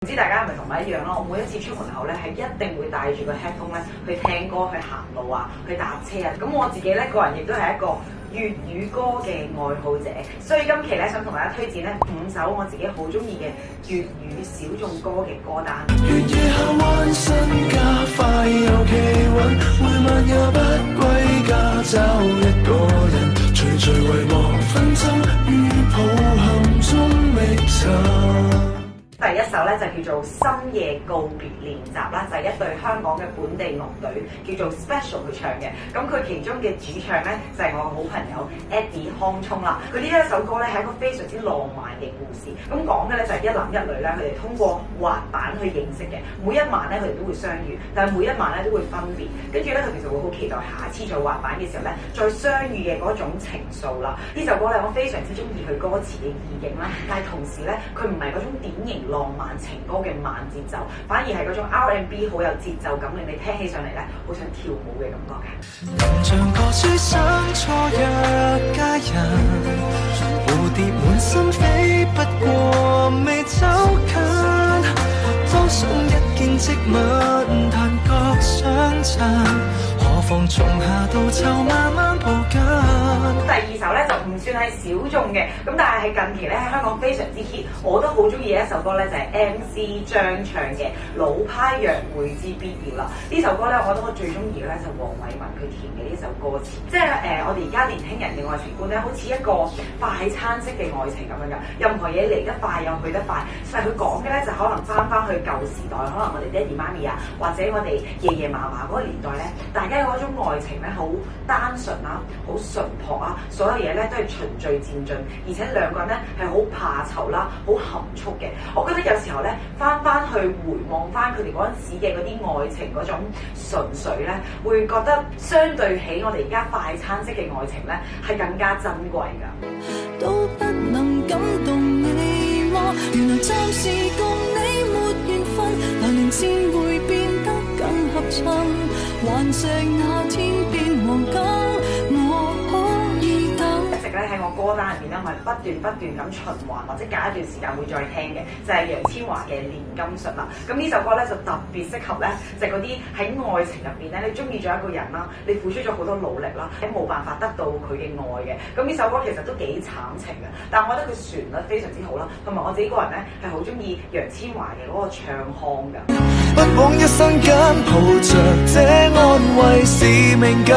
唔知大家係咪同我一樣咯？我每一次出門口咧，係一定會帶住個 headphone 咧去聽歌、去行路啊、去搭車啊。咁我自己咧個人亦都係一個粵語歌嘅愛好者，所以今期咧想同大家推薦咧5首我自己好中意嘅粵語小眾歌嘅歌單。月夜下彎身加快有企穩，每晚也不歸家找一個人，徐徐遺忘紛爭於抱憾中覓尋。第一首咧就叫做《深夜告別練習》啦，就係一隊香港嘅本地樂隊叫做 Special 去唱嘅。咁佢其中嘅主唱咧就係我嘅好朋友 Eddie 康聰啦。佢呢一首歌咧係一個非常之浪漫嘅故事。咁講嘅咧就係一男一女咧，佢哋通過滑板去認識嘅。每一晚咧佢哋都會相遇，但係每一晚咧都會分別。跟住咧佢哋就會好期待下次再滑板嘅時候咧再相遇嘅嗰種情愫啦。呢首歌咧我非常之中意佢歌詞嘅意境啦，但係同時咧佢唔係嗰種典型浪漫情歌嘅慢節奏，反而係嗰種 R&B 好有節奏感，令你聽起上嚟咧好想跳舞嘅感覺嘅。像個書生初約佳人，蝴蝶滿心飛，不過未走近，當想一見即吻，但覺相襯，何妨從夏到秋慢慢抱緊。第二首咧就唔算係小眾嘅，咁但係喺近期咧喺香港非常之 hit，我都好中意嘅一首歌咧就係 MC 張唱嘅《老派約會之必要》啦。呢首歌咧，我覺得我最中意嘅咧就係黃偉文佢填嘅呢首歌詞，即係我哋而家年輕人嘅愛情觀咧，好似一個快餐式嘅愛情咁樣㗎，任何嘢嚟得快又去得快。但係佢講嘅咧就可能翻去舊時代，可能我哋爹哋媽咪啊，或者我哋爺爺嫲嫲嗰個年代咧，大家嗰種愛情咧好單純啦，好純樸啊。所有嘢咧都係循序漸進，而且兩個人咧係好怕醜啦，好含蓄嘅。我覺得有時候咧翻去回望翻佢哋嗰陣時嘅嗰啲愛情嗰種純粹咧，會覺得相對起我哋而家快餐式嘅愛情咧係更加珍貴㗎。都不能感動你麼？原來暫時共你沒緣分，來年漸會變得更合襯，還剩那天變黃金。喺我歌單入面咧，我係不斷咁循環，或者隔一段時間會再聽嘅，就係楊千嬅嘅《煉金術》啦。咁呢首歌咧就特別適合咧，就係嗰啲喺愛情入邊咧，你中意咗一個人啦，你付出咗好多努力啦，喺冇辦法得到佢嘅愛嘅。咁呢首歌其實都幾慘情嘅，但係我覺得佢旋律非常之好啦，同埋我自己個人咧係好中意楊千嬅嘅嗰個唱腔㗎。不枉一生間抱着這安慰是命感。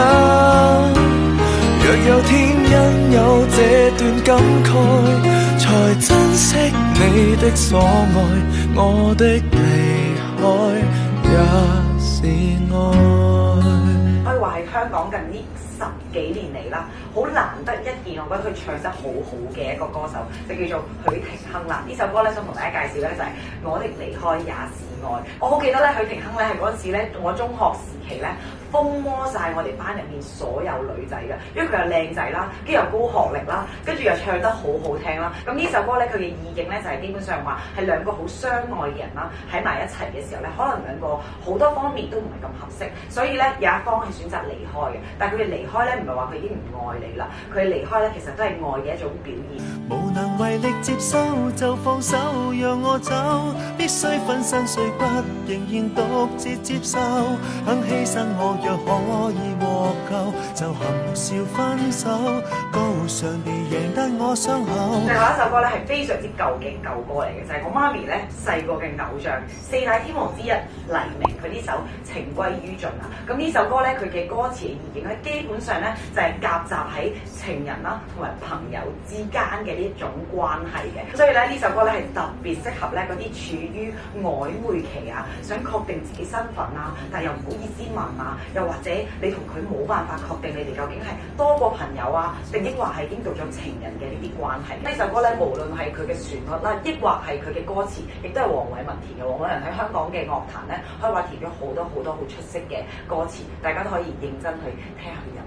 若有天因有這段感慨，才珍惜你的所愛，我的離開也是愛。可以話係香港近呢10幾年嚟啦，好難得一見，我覺得佢唱得好好嘅一個歌手，就叫做許廷鏗啦。呢首歌咧想同大家介紹咧就係我的離開也是愛。我好記得咧許廷鏗咧係嗰陣時咧我中學時期咧風魔晒我哋班入面所有女仔嘅，因為佢又靚仔啦，跟住又高學歷啦，跟住又唱得好好聽啦。咁呢首歌咧佢嘅意境咧就係基本上話係兩個好相愛嘅人啦，喺埋一齊嘅時候咧，可能兩個好多方面都唔係咁合適，所以咧有一方係選擇離開嘅。但係佢哋離開咧唔係話佢已經唔愛你啦，佢哋離開咧其實都係愛嘅一種表現。無能為力接收就放手，讓我走，必須粉身碎骨，仍然獨自接受，肯犧牲我若可以獲救，就含笑分手，高尚地贏得我傷口。最後一首歌咧係非常之舊嘅舊歌嚟嘅，就係我媽咪咧細個嘅偶像4大天王之一黎明，佢呢首《情歸於盡》啊。咁呢首歌咧佢嘅歌詞嘅意境咧，基本上咧就係夾雜喺情人啦同埋朋友之間嘅呢種關係嘅，所以咧呢首歌咧係特別適合咧嗰啲處於曖昧期啊，想確定自己身份啊，但係又唔好意思問啊，又或者你同佢冇辦法確定你哋究竟係多過朋友啊，定抑或係已經做咗情人嘅呢啲關係。呢首歌咧無論係佢嘅旋律啦，抑或係佢嘅歌詞，亦都係黃偉文填嘅。黃偉文喺香港嘅樂壇咧，可以話填咗好多好出色嘅歌詞，大家都可以認真去聽下佢人。